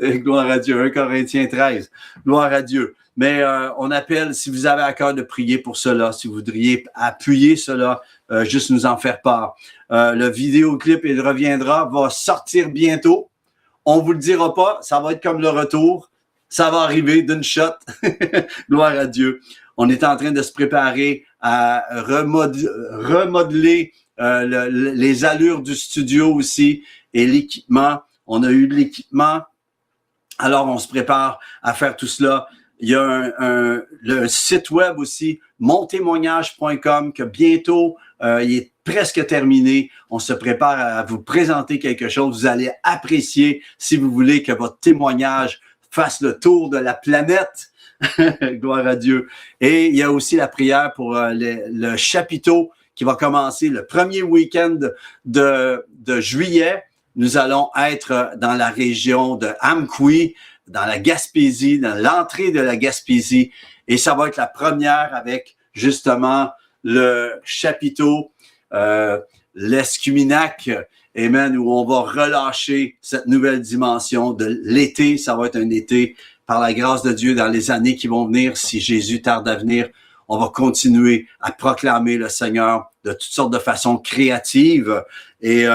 Gloire à Dieu. 1 Corinthiens 13. Gloire à Dieu. Mais on appelle, si vous avez à cœur de prier pour cela, si vous voudriez appuyer cela, juste nous en faire part. Le vidéoclip, il reviendra, va sortir bientôt. On vous le dira pas, ça va être comme le retour. Ça va arriver d'une shot. Gloire à Dieu. On est en train de se préparer à remodeler les allures du studio aussi et l'équipement. On a eu de l'équipement. Alors, on se prépare à faire tout cela. Il y a le site web aussi, montémoignage.com, que bientôt, il est presque terminé. On se prépare à vous présenter quelque chose. Vous allez apprécier si vous voulez que votre témoignage fasse le tour de la planète. Gloire à Dieu. Et il y a aussi la prière pour le chapiteau qui va commencer le premier week-end de juillet. Nous allons être dans la région de Amqui, dans la Gaspésie, dans l'entrée de la Gaspésie. Et ça va être la première avec justement le chapiteau, l'Escuminac, amen, où on va relâcher cette nouvelle dimension de l'été. Ça va être un été, par la grâce de Dieu, dans les années qui vont venir, si Jésus tarde à venir, on va continuer à proclamer le Seigneur de toutes sortes de façons créatives. Et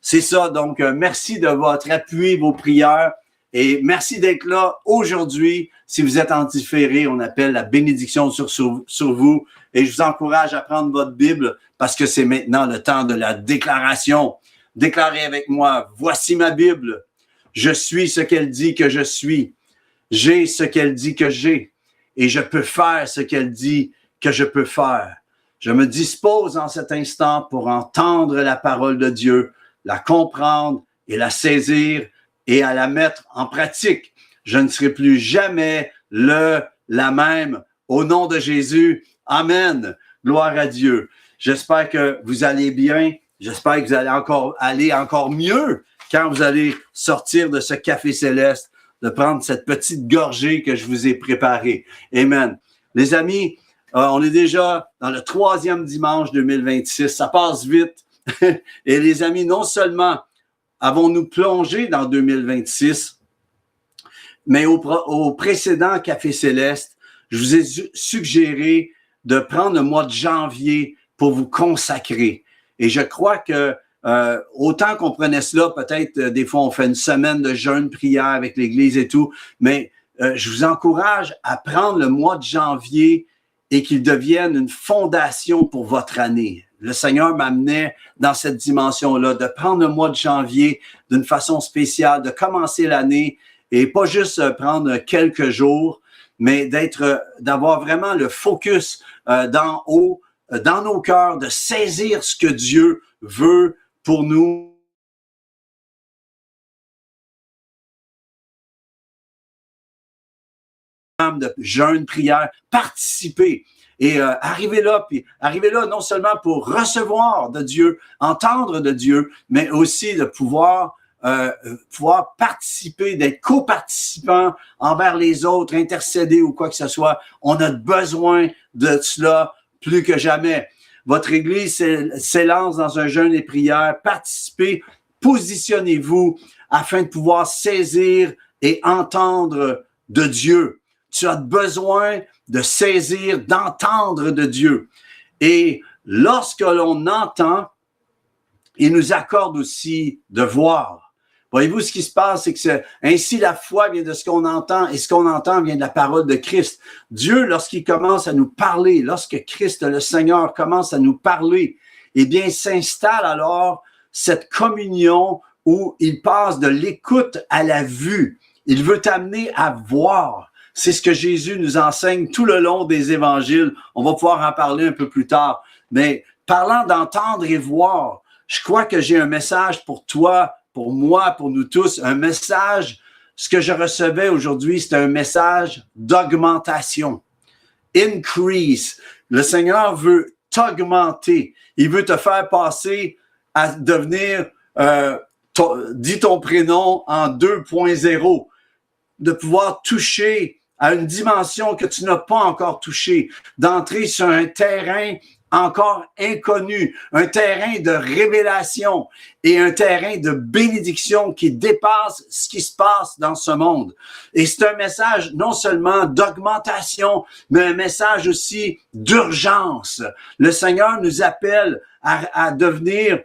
c'est ça, donc merci de votre appui, vos prières. Et merci d'être là aujourd'hui. Si vous êtes en différé, on appelle la bénédiction sur vous. Et je vous encourage à prendre votre Bible parce que c'est maintenant le temps de la déclaration. Déclarez avec moi, voici ma Bible. Je suis ce qu'elle dit que je suis. J'ai ce qu'elle dit que j'ai. Et je peux faire ce qu'elle dit que je peux faire. Je me dispose en cet instant pour entendre la parole de Dieu, la comprendre et la saisir et à la mettre en pratique. Je ne serai plus jamais la même. Au nom de Jésus, amen. Gloire à Dieu. J'espère que vous allez bien. J'espère que vous allez aller encore mieux quand vous allez sortir de ce café céleste, de prendre cette petite gorgée que je vous ai préparée. Amen. Les amis, on est déjà dans le 3e dimanche 2026. Ça passe vite. Et les amis, non seulement avons-nous plongé dans 2026, mais au précédent Café Céleste, je vous ai suggéré de prendre le mois de janvier pour vous consacrer. Et je crois que autant qu'on prenait cela, peut-être des fois on fait une semaine de jeûne, prière avec l'Église et tout, mais je vous encourage à prendre le mois de janvier et qu'il devienne une fondation pour votre année. Le Seigneur m'amenait dans cette dimension-là, de prendre le mois de janvier d'une façon spéciale, de commencer l'année et pas juste prendre quelques jours, mais d'avoir vraiment le focus d'en haut, dans nos cœurs, de saisir ce que Dieu veut pour nous. De jeûne, prière, participer et arriver là non seulement pour recevoir de Dieu, entendre de Dieu, mais aussi de pouvoir participer, d'être co-participant envers les autres, intercéder ou quoi que ce soit. On a besoin de cela plus que jamais. Votre Église s'élance dans un jeûne et prière. Participez, positionnez-vous afin de pouvoir saisir et entendre de Dieu. Tu as besoin de saisir, d'entendre de Dieu. Et lorsque l'on entend, il nous accorde aussi de voir. Voyez-vous, ce qui se passe, c'est que ainsi la foi vient de ce qu'on entend et ce qu'on entend vient de la parole de Christ. Dieu, lorsqu'il commence à nous parler, lorsque Christ, le Seigneur, commence à nous parler, eh bien, s'installe alors cette communion où il passe de l'écoute à la vue. Il veut t'amener à voir. C'est ce que Jésus nous enseigne tout le long des évangiles. On va pouvoir en parler un peu plus tard. Mais parlant d'entendre et voir, je crois que j'ai un message pour toi, pour moi, pour nous tous. Un message, ce que je recevais aujourd'hui, c'est un message d'augmentation. Increase. Le Seigneur veut t'augmenter. Il veut te faire passer à devenir, dis ton prénom en 2.0. De pouvoir toucher à une dimension que tu n'as pas encore touchée, d'entrer sur un terrain encore inconnu, un terrain de révélation et un terrain de bénédiction qui dépasse ce qui se passe dans ce monde. Et c'est un message non seulement d'augmentation, mais un message aussi d'urgence. Le Seigneur nous appelle à devenir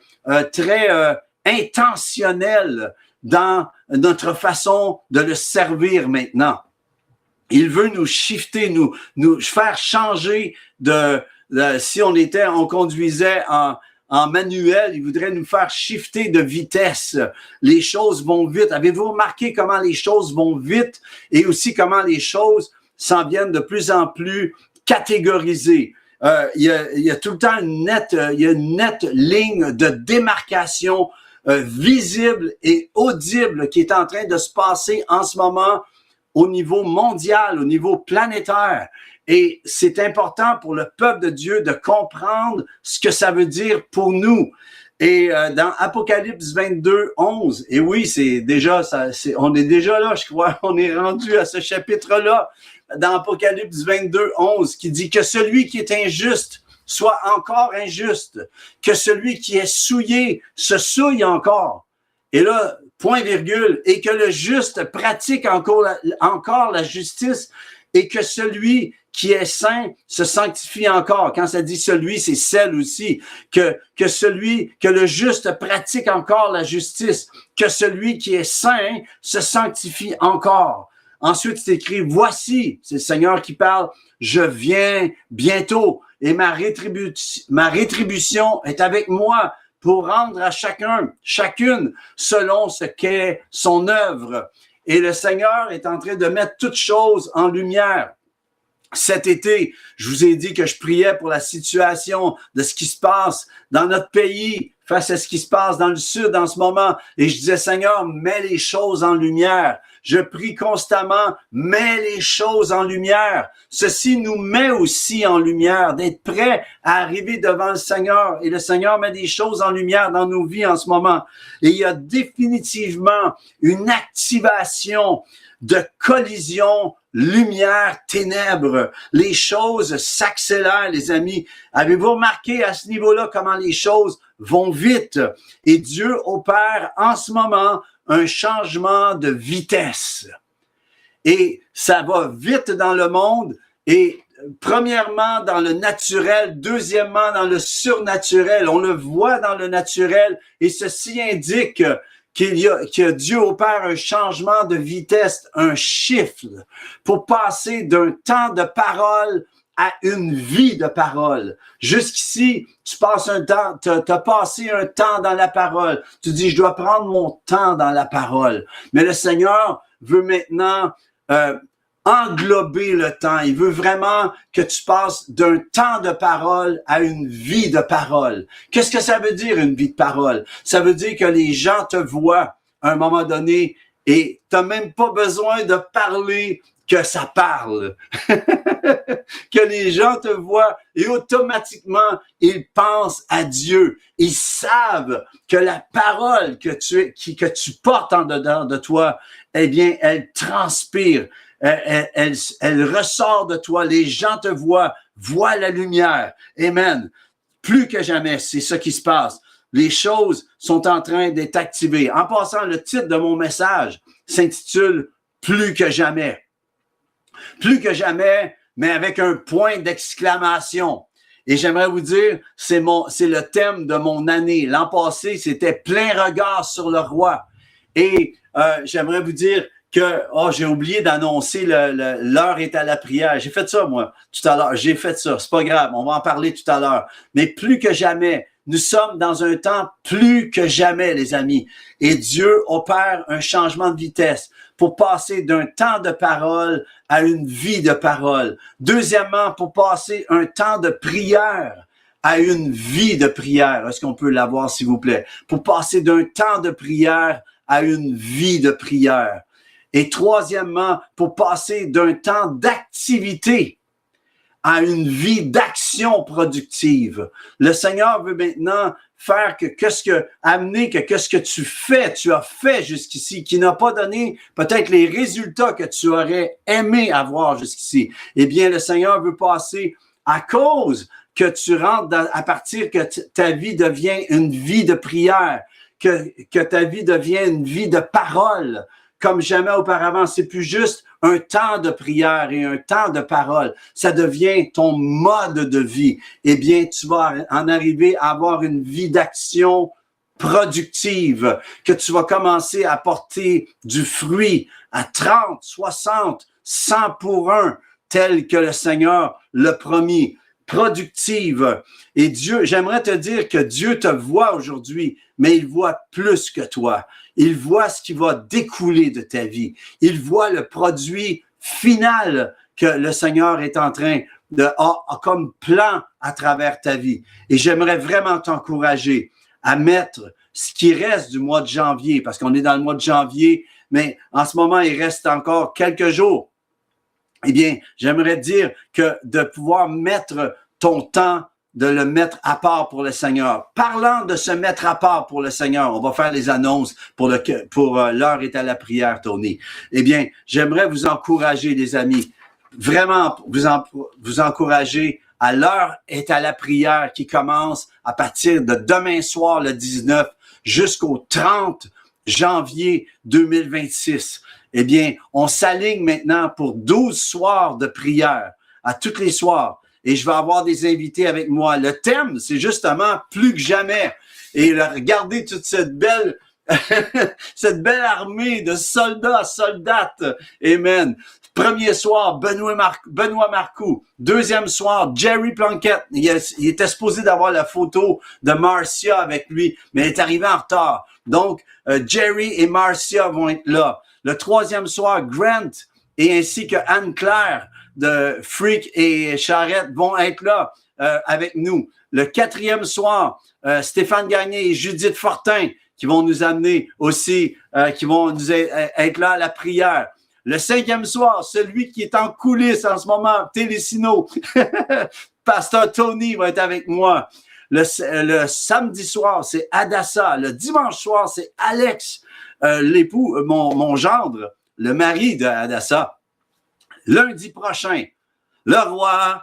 très intentionnel dans notre façon de le servir maintenant. Il veut nous shifter, nous faire changer si on conduisait en manuel, il voudrait nous faire shifter de vitesse. Les choses vont vite. Avez-vous remarqué comment les choses vont vite et aussi comment les choses s'en viennent de plus en plus catégorisées? Il y a tout le temps une nette ligne de démarcation visible et audible qui est en train de se passer en ce moment au niveau mondial, au niveau planétaire. Et c'est important pour le peuple de Dieu de comprendre ce que ça veut dire pour nous. Et dans Apocalypse 22, 11, et oui, c'est déjà ça, on est déjà là, je crois, on est rendu à ce chapitre-là, dans Apocalypse 22, 11, qui dit que celui qui est injuste soit encore injuste, que celui qui est souillé se souille encore. Et là, point virgule, et que le juste pratique encore la justice, et que celui qui est saint se sanctifie encore. Quand ça dit celui, c'est celle aussi. Que le juste pratique encore la justice, que celui qui est saint se sanctifie encore. Ensuite, c'est écrit, voici, c'est le Seigneur qui parle, je viens bientôt et ma rétribution est avec moi pour rendre à chacune, selon ce qu'est son œuvre. Et le Seigneur est en train de mettre toutes choses en lumière. Cet été, je vous ai dit que je priais pour la situation de ce qui se passe dans notre pays face à ce qui se passe dans le Sud en ce moment. Et je disais, Seigneur, mets les choses en lumière. Je prie constamment, mets les choses en lumière. Ceci nous met aussi en lumière, d'être prêts à arriver devant le Seigneur. Et le Seigneur met des choses en lumière dans nos vies en ce moment. Et il y a définitivement une activation de collision lumière-ténèbres. Les choses s'accélèrent, les amis. Avez-vous remarqué à ce niveau-là comment les choses vont vite? Et Dieu opère en ce moment un changement de vitesse. Et ça va vite dans le monde. Et premièrement, dans le naturel. Deuxièmement, dans le surnaturel. On le voit dans le naturel. Et ceci indique que Dieu opère un changement de vitesse, un shift, pour passer d'un temps de parole à une vie de parole. Jusqu'ici, tu passes un temps, t'as passé un temps dans la parole. Tu dis, je dois prendre mon temps dans la parole. Mais le Seigneur veut maintenant englober le temps. Il veut vraiment que tu passes d'un temps de parole à une vie de parole. Qu'est-ce que ça veut dire, une vie de parole? Ça veut dire que les gens te voient à un moment donné et tu n'as même pas besoin de parler que ça parle. Que les gens te voient et automatiquement, ils pensent à Dieu. Ils savent que la parole que tu portes en dedans de toi, eh bien, elle transpire. Elle ressort de toi. Les gens te voient la lumière. Amen. Plus que jamais, c'est ça qui se passe. Les choses sont en train d'être activées. En passant, le titre de mon message s'intitule « Plus que jamais ». Plus que jamais, mais avec un point d'exclamation. Et j'aimerais vous dire, c'est le thème de mon année. L'an passé, c'était « Plein regard sur le roi ». Et j'aimerais vous dire que, j'ai oublié d'annoncer l'heure est à la prière. J'ai fait ça, moi, tout à l'heure. J'ai fait ça. C'est pas grave. On va en parler tout à l'heure. Mais plus que jamais, nous sommes dans un temps plus que jamais, les amis. Et Dieu opère un changement de vitesse pour passer d'un temps de parole à une vie de parole. Deuxièmement, pour passer un temps de prière à une vie de prière. Est-ce qu'on peut l'avoir, s'il vous plaît? Pour passer d'un temps de prière à une vie de prière. Et troisièmement, pour passer d'un temps d'activité à une vie d'action productive. Le Seigneur veut maintenant faire qu'est-ce que tu as fait jusqu'ici, qui n'a pas donné peut-être les résultats que tu aurais aimé avoir jusqu'ici. Eh bien, le Seigneur veut passer à cause que tu rentres à partir que ta vie devient une vie de prière, que ta vie devient une vie de parole, comme jamais auparavant. C'est plus juste un temps de prière et un temps de parole. Ça devient ton mode de vie. Eh bien, tu vas en arriver à avoir une vie d'action productive, que tu vas commencer à porter du fruit à 30, 60, 100 pour 1, tel que le Seigneur l'a promis. Productive. Et Dieu, j'aimerais te dire que Dieu te voit aujourd'hui, mais il voit plus que toi. Il voit ce qui va découler de ta vie. Il voit le produit final que le Seigneur est en train a comme plan à travers ta vie. Et j'aimerais vraiment t'encourager à mettre ce qui reste du mois de janvier, parce qu'on est dans le mois de janvier, mais en ce moment, il reste encore quelques jours. Eh bien, j'aimerais dire que de pouvoir mettre ton temps, de le mettre à part pour le Seigneur. Parlant de se mettre à part pour le Seigneur, on va faire les annonces pour l'heure est à la prière, Tony. Eh bien, j'aimerais vous encourager, les amis, vraiment vous encourager à l'heure est à la prière qui commence à partir de demain soir, le 19, jusqu'au 30 janvier 2026. Eh bien, on s'aligne maintenant pour 12 soirs de prière, à tous les soirs. Et je vais avoir des invités avec moi. Le thème, c'est justement plus que jamais. Et regardez toute cette belle armée de soldats, soldates. Amen. Premier soir, Benoît Marcoux. Deuxième soir, Jerry Plunkett. Il était supposé d'avoir la photo de Marcia avec lui, mais il est arrivé en retard. Donc, Jerry et Marcia vont être là. Le troisième soir, Grant et ainsi que Anne-Claire de Freak et Charrette vont être là avec nous. Le quatrième soir, Stéphane Gagné et Judith Fortin qui vont nous amener aussi, qui vont nous être là à la prière. Le cinquième soir, celui qui est en coulisses en ce moment, Télésino, Pasteur Tony va être avec moi. Le samedi soir, c'est Adassa. Le dimanche soir, c'est Alex, l'époux, mon gendre, le mari de Adassa. Lundi prochain, le roi,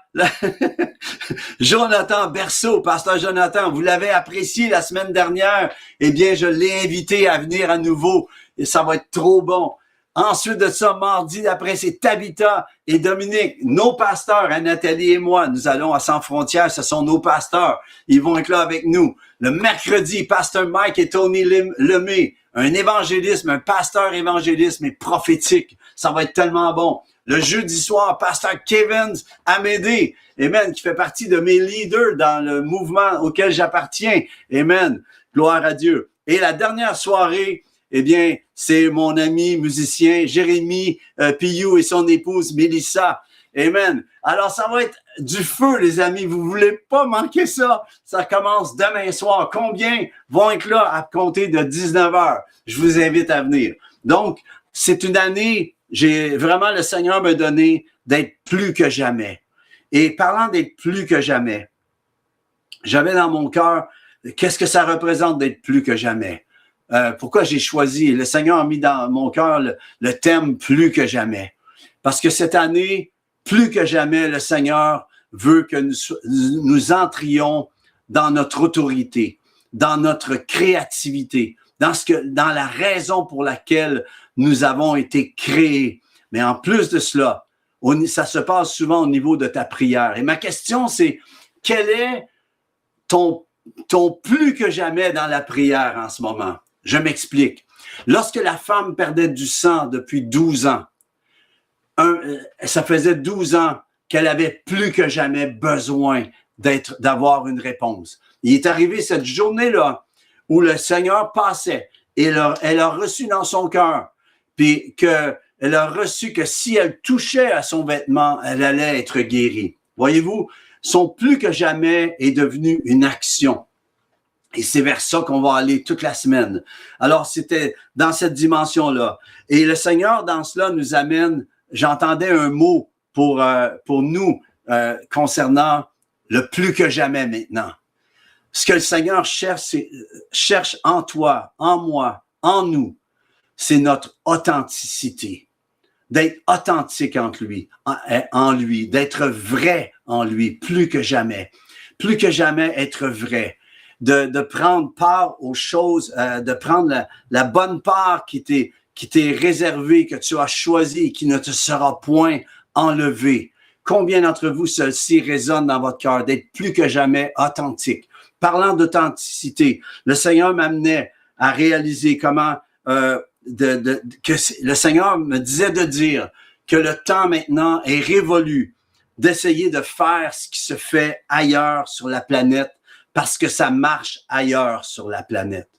Jonathan Berceau, Pasteur Jonathan, vous l'avez apprécié la semaine dernière. Eh bien, je l'ai invité à venir à nouveau et ça va être trop bon. Ensuite de ça, mardi d'après, c'est Tabitha et Dominique, nos pasteurs, Nathalie et moi. Nous allons à Sans Frontières, ce sont nos pasteurs. Ils vont être là avec nous. Le mercredi, Pasteur Mike et Tony Lemay, un évangélisme, un pasteur évangélisme et prophétique. Ça va être tellement bon. Le jeudi soir, Pasteur Kevin Amédée, amen, qui fait partie de mes leaders dans le mouvement auquel j'appartiens. Amen. Gloire à Dieu. Et la dernière soirée, eh bien, c'est mon ami musicien Jérémy Pillou et son épouse Mélissa. Amen. Alors, ça va être du feu, les amis. Vous voulez pas manquer ça. Ça commence demain soir. Combien vont être là à compter de 19h? Je vous invite à venir. Donc, c'est une année, le Seigneur m'a donné d'être plus que jamais. Et parlant d'être plus que jamais, j'avais dans mon cœur, qu'est-ce que ça représente d'être plus que jamais? Pourquoi j'ai choisi, le Seigneur a mis dans mon cœur le thème plus que jamais. Parce que cette année, plus que jamais, le Seigneur veut que nous entrions dans notre autorité, dans notre créativité, dans la raison pour laquelle nous avons été créés. Mais en plus de cela, ça se passe souvent au niveau de ta prière. Et ma question, c'est, quel est ton plus que jamais dans la prière en ce moment? Je m'explique. Lorsque la femme perdait du sang depuis 12 ans, ça faisait 12 ans qu'elle avait plus que jamais besoin d'avoir une réponse. Il est arrivé cette journée-là où le Seigneur passait et elle a reçu dans son cœur, puis elle a reçu que si elle touchait à son vêtement, elle allait être guérie. Voyez-vous, son plus que jamais est devenu une action. Et c'est vers ça qu'on va aller toute la semaine. Alors, c'était dans cette dimension-là. Et le Seigneur, dans cela, nous amène, j'entendais un mot pour nous concernant le plus que jamais maintenant. Ce que le Seigneur cherche en toi, en moi, en nous, c'est notre authenticité. D'être authentique en lui, d'être vrai en lui, plus que jamais. plus que jamais être vrai, de prendre part aux choses, de prendre la bonne part qui t'est réservée, que tu as choisie et qui ne te sera point enlevée. Combien d'entre vous, ceci résonne dans votre cœur, d'être plus que jamais authentique? Parlant d'authenticité, le Seigneur m'amenait à réaliser comment que le Seigneur me disait de dire que le temps maintenant est révolu d'essayer de faire ce qui se fait ailleurs sur la planète parce que ça marche ailleurs sur la planète.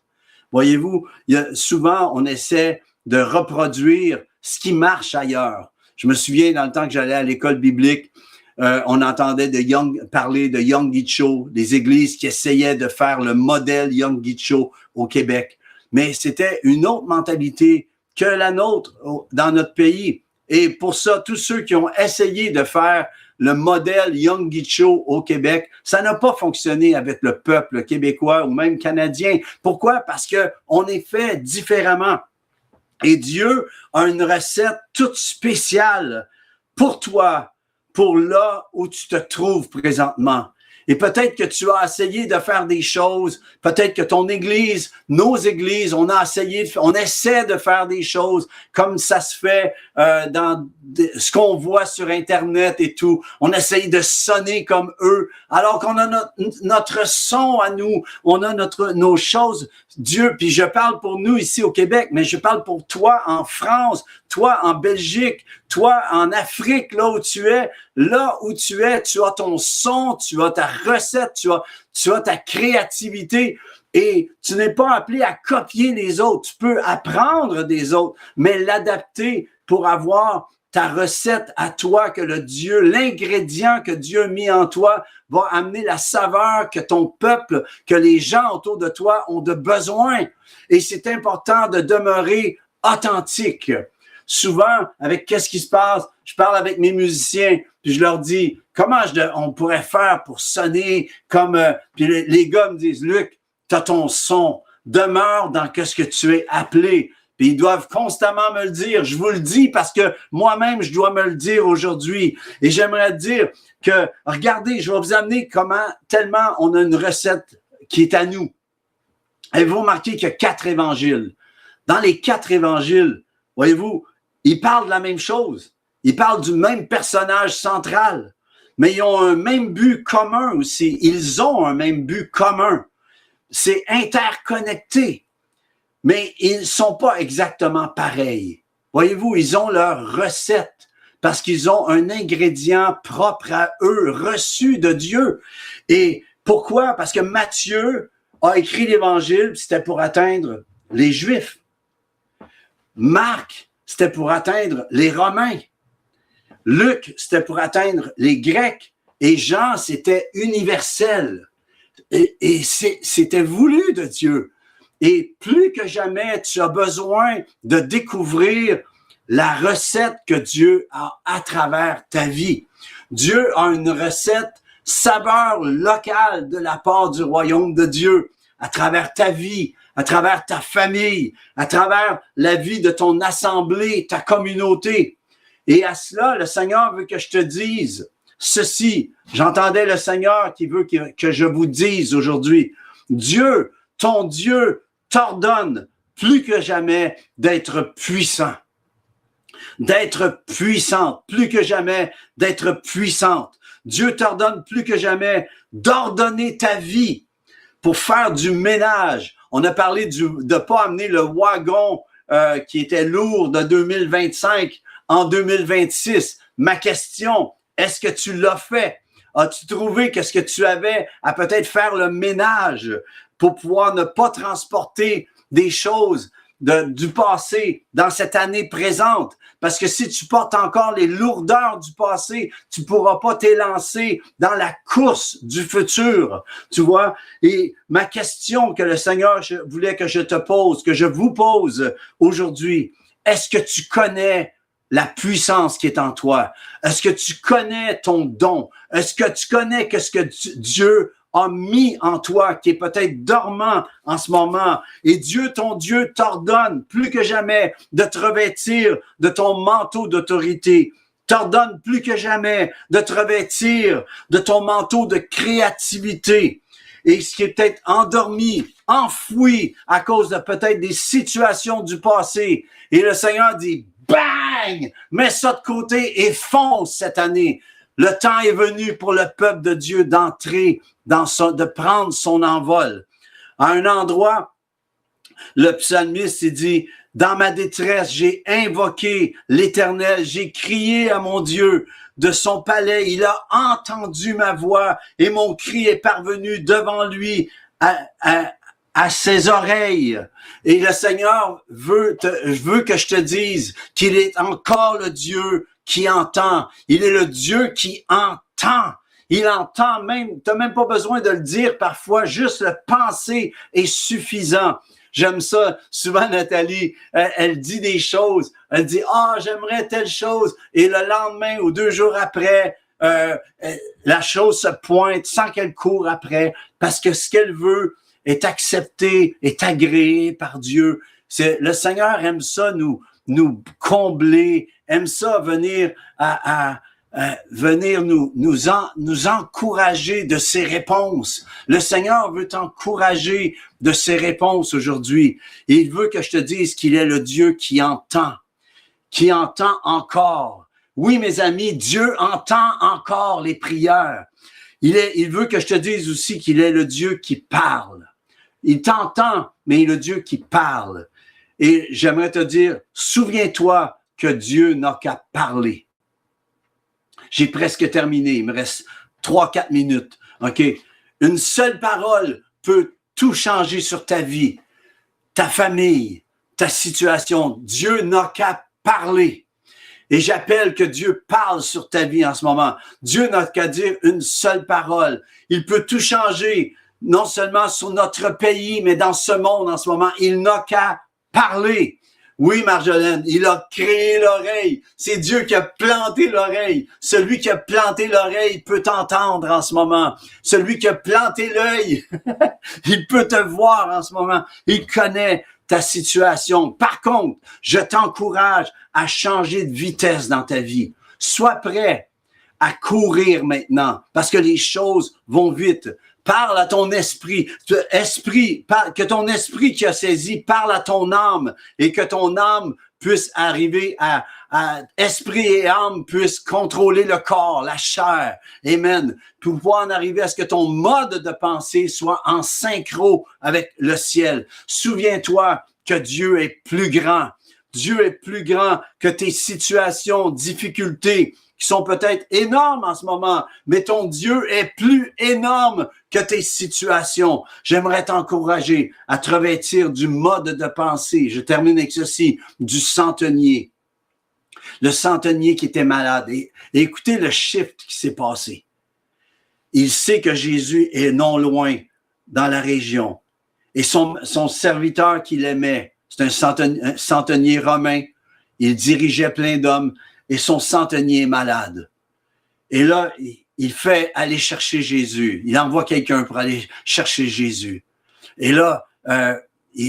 Voyez-vous, souvent on essaie de reproduire ce qui marche ailleurs. Je me souviens dans le temps que j'allais à l'école biblique, on entendait parler de Yonggi Cho, des églises qui essayaient de faire le modèle Yonggi Cho au Québec. Mais c'était une autre mentalité que la nôtre dans notre pays. Et pour ça, tous ceux qui ont essayé de faire le modèle Yonggi Cho au Québec, ça n'a pas fonctionné avec le peuple québécois ou même canadien. Pourquoi? Parce que on est fait différemment. Et Dieu a une recette toute spéciale pour toi, pour là où tu te trouves présentement. Et peut-être que tu as essayé de faire des choses, peut-être que ton église, nos églises, on essaie de faire des choses comme ça se fait dans ce qu'on voit sur Internet et tout. On essaye de sonner comme eux, alors qu'on a notre son à nous, on a nos choses. Dieu, puis je parle pour nous ici au Québec, mais je parle pour toi en France, toi en Belgique, toi en Afrique, là où tu es, tu as ton son, tu as ta recette, tu as ta créativité et tu n'es pas appelé à copier les autres. Tu peux apprendre des autres, mais l'adapter pour avoir ta recette à toi, que l'ingrédient que Dieu a mis en toi va amener la saveur que ton peuple, que les gens autour de toi ont de besoin. Et c'est important de demeurer authentique. Souvent, avec qu'est-ce qui se passe, je parle avec mes musiciens, puis je leur dis, comment on pourrait faire pour sonner comme... puis les gars me disent, Luc, tu as ton son, demeure dans ce que tu es appelé. Puis ils doivent constamment me le dire. Je vous le dis parce que moi-même, je dois me le dire aujourd'hui. Et j'aimerais dire que, regardez, je vais vous amener tellement on a une recette qui est à nous. Et vous remarquez qu'il y a 4 évangiles. Dans les 4 évangiles, voyez-vous, ils parlent de la même chose. Ils parlent du même personnage central. Mais ils ont un même but commun aussi. Ils ont un même but commun. C'est interconnecté. Mais ils ne sont pas exactement pareils. Voyez-vous, ils ont leur recette parce qu'ils ont un ingrédient propre à eux, reçu de Dieu. Et pourquoi? Parce que Matthieu a écrit l'Évangile, c'était pour atteindre les Juifs. Marc, c'était pour atteindre les Romains. Luc, c'était pour atteindre les Grecs. Et Jean, c'était universel. Et c'était voulu de Dieu. Et plus que jamais, tu as besoin de découvrir la recette que Dieu a à travers ta vie. Dieu a une recette saveur locale de la part du royaume de Dieu à travers ta vie, à travers ta famille, à travers la vie de ton assemblée, ta communauté. Et à cela, le Seigneur veut que je te dise ceci. J'entendais le Seigneur qui veut que je vous dise aujourd'hui. Dieu, ton Dieu, t'ordonne plus que jamais d'être puissant. D'être puissante, plus que jamais d'être puissante. Dieu t'ordonne plus que jamais d'ordonner ta vie pour faire du ménage. On a parlé de pas amener le wagon qui était lourd de 2025 en 2026. Ma question, est-ce que tu l'as fait? As-tu trouvé que ce que tu avais à peut-être faire le ménage pour pouvoir ne pas transporter des choses du passé dans cette année présente? Parce que si tu portes encore les lourdeurs du passé, tu pourras pas t'élancer dans la course du futur, tu vois? Et ma question que le Seigneur voulait que je te pose, que je vous pose aujourd'hui, est-ce que tu connais la puissance qui est en toi? Est-ce que tu connais ton don? Est-ce que tu connais ce que Dieu a mis en toi, qui est peut-être dormant en ce moment? Et Dieu, ton Dieu, t'ordonne plus que jamais de te revêtir de ton manteau d'autorité. t'ordonne plus que jamais de te revêtir de ton manteau de créativité. Et ce qui est peut-être endormi, enfoui à cause de peut-être des situations du passé. Et le Seigneur dit, bang! Mets ça de côté et fonce cette année. Le temps est venu pour le peuple de Dieu d'entrer de prendre son envol. À un endroit, le psalmiste, il dit, dans ma détresse, j'ai invoqué l'Éternel, j'ai crié à mon Dieu de son palais, il a entendu ma voix et mon cri est parvenu devant lui à ses oreilles. Et le Seigneur veut que je te dise qu'il est encore le Dieu qui entend. Il est le Dieu qui entend. Il entend même, t'as même pas besoin de le dire parfois, juste le penser est suffisant. J'aime ça. Souvent, Nathalie, elle dit des choses. Elle dit, j'aimerais telle chose. Et le lendemain ou 2 jours après, la chose se pointe sans qu'elle court après parce que ce qu'elle veut est accepté, est agréé par Dieu. Le Seigneur aime ça, nous combler, aime ça venir venir nous encourager de ses réponses. Le Seigneur veut t'encourager de ses réponses aujourd'hui. Et il veut que je te dise qu'il est le Dieu qui entend encore. Oui, mes amis, Dieu entend encore les prières. Il veut que je te dise aussi qu'il est le Dieu qui parle. Il t'entend, mais il est le Dieu qui parle. Et j'aimerais te dire, souviens-toi que Dieu n'a qu'à parler. J'ai presque terminé. Il me reste 3-4 minutes. OK? Une seule parole peut tout changer sur ta vie, ta famille, ta situation. Dieu n'a qu'à parler. Et j'appelle que Dieu parle sur ta vie en ce moment. Dieu n'a qu'à dire une seule parole. Il peut tout changer, non seulement sur notre pays, mais dans ce monde en ce moment. Il n'a qu'à parler. Oui, Marjolaine, il a créé l'oreille. C'est Dieu qui a planté l'oreille. Celui qui a planté l'oreille peut t'entendre en ce moment. Celui qui a planté l'œil, il peut te voir en ce moment. Il connaît ta situation. Par contre, je t'encourage à changer de vitesse dans ta vie. Sois prêt à courir maintenant parce que les choses vont vite. Parle à ton esprit, que ton esprit qui a saisi parle à ton âme et que ton âme puisse arriver à esprit et âme puissent contrôler le corps, la chair. Amen. Pour pouvoir en arriver à ce que ton mode de pensée soit en synchro avec le ciel. Souviens-toi que Dieu est plus grand. Dieu est plus grand que tes situations, difficultés, qui sont peut-être énormes en ce moment, mais ton Dieu est plus énorme que tes situations. J'aimerais t'encourager à te revêtir du mode de pensée. Je termine avec ceci, du centenier. Le centenier qui était malade. Et écoutez le shift qui s'est passé. Il sait que Jésus est non loin dans la région. Et son serviteur qu'il aimait, c'est un centenier romain. Il dirigeait plein d'hommes. Et son centenier est malade. Et là, il fait aller chercher Jésus. Il envoie quelqu'un pour aller chercher Jésus. Et là,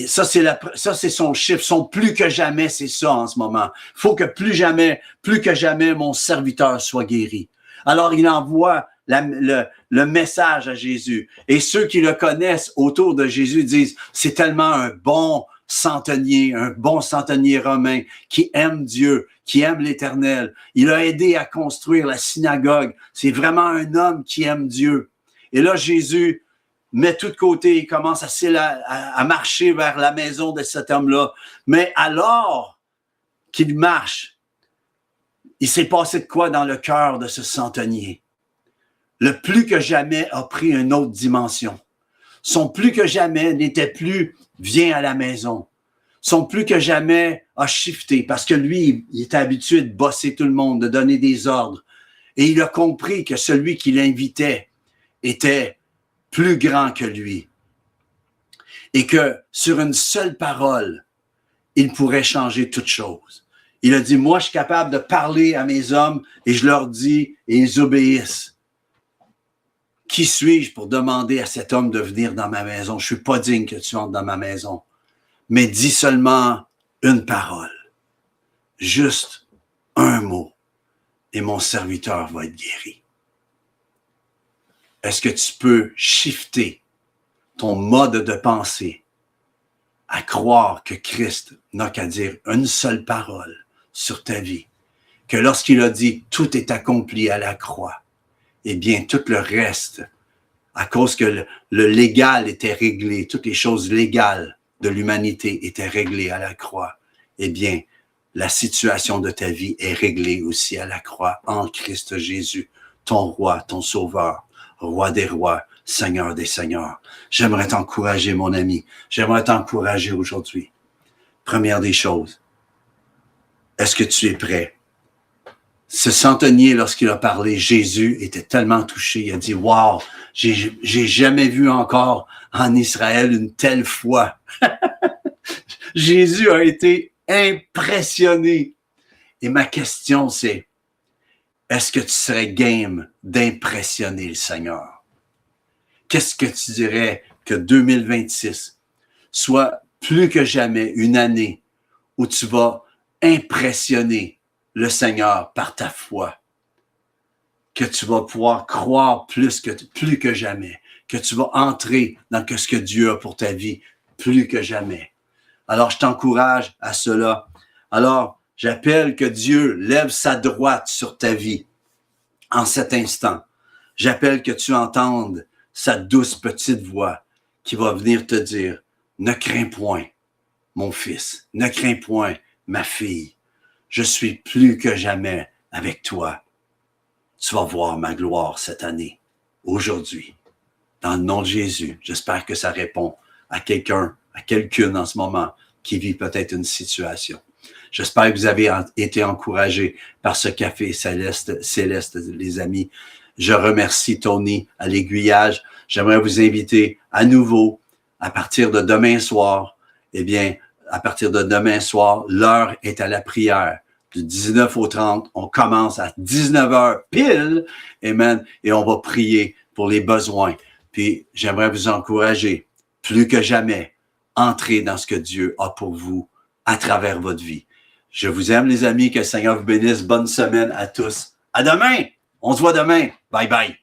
ça c'est son chiffre. Son plus que jamais, c'est ça en ce moment. Il faut que plus que jamais, mon serviteur soit guéri. Alors, il envoie le message à Jésus. Et ceux qui le connaissent autour de Jésus disent, c'est tellement un bon centenier romain qui aime Dieu, qui aime l'Éternel. Il a aidé à construire la synagogue. C'est vraiment un homme qui aime Dieu. Et là, Jésus met tout de côté, il commence à marcher vers la maison de cet homme-là. Mais alors qu'il marche, il s'est passé de quoi dans le cœur de ce centenier? Le plus que jamais a pris une autre dimension. Son plus que jamais n'était plus « viens à la maison ». Son plus que jamais a shifté parce que lui, il était habitué de bosser tout le monde, de donner des ordres. Et il a compris que celui qui l'invitait était plus grand que lui. Et que sur une seule parole, il pourrait changer toute chose. Il a dit, moi, je suis capable de parler à mes hommes et je leur dis et ils obéissent. Qui suis-je pour demander à cet homme de venir dans ma maison? Je suis pas digne que tu entres dans ma maison. Mais dis seulement une parole. Juste un mot. et mon serviteur va être guéri. Est-ce que tu peux shifter ton mode de pensée à croire que Christ n'a qu'à dire une seule parole sur ta vie, que lorsqu'il a dit « tout est accompli à la croix », eh bien, tout le reste, à cause que le légal était réglé, toutes les choses légales de l'humanité étaient réglées à la croix, eh bien, la situation de ta vie est réglée aussi à la croix en Christ Jésus, ton roi, ton sauveur, roi des rois, Seigneur des seigneurs. J'aimerais t'encourager, mon ami. J'aimerais t'encourager aujourd'hui. Première des choses, est-ce que tu es prêt? Ce centenier, lorsqu'il a parlé, Jésus était tellement touché. Il a dit, « Wow, j'ai jamais vu encore en Israël une telle foi. » Jésus a été impressionné. Et ma question, c'est, est-ce que tu serais game d'impressionner le Seigneur? Qu'est-ce que tu dirais que 2026 soit plus que jamais une année où tu vas impressionner le Seigneur par ta foi, que tu vas pouvoir croire plus que jamais, que tu vas entrer dans ce que Dieu a pour ta vie plus que jamais. Alors, je t'encourage à cela. Alors, j'appelle que Dieu lève sa droite sur ta vie en cet instant. J'appelle que tu entendes sa douce petite voix qui va venir te dire, « Ne crains point, mon fils, ne crains point, ma fille. Je suis plus que jamais avec toi. Tu vas voir ma gloire cette année, aujourd'hui. » Dans le nom de Jésus, j'espère que ça répond à quelqu'un, à quelqu'une en ce moment qui vit peut-être une situation. J'espère que vous avez été encouragés par ce café céleste, les amis. Je remercie Tony à l'aiguillage. J'aimerais vous inviter à nouveau, à partir de demain soir, eh bien, à partir de demain soir, l'heure est à la prière. Du 19 au 30, on commence à 19h pile, amen, et on va prier pour les besoins. Puis, j'aimerais vous encourager, plus que jamais, entrez dans ce que Dieu a pour vous à travers votre vie. Je vous aime, les amis, que le Seigneur vous bénisse. Bonne semaine à tous. À demain! On se voit demain. Bye bye.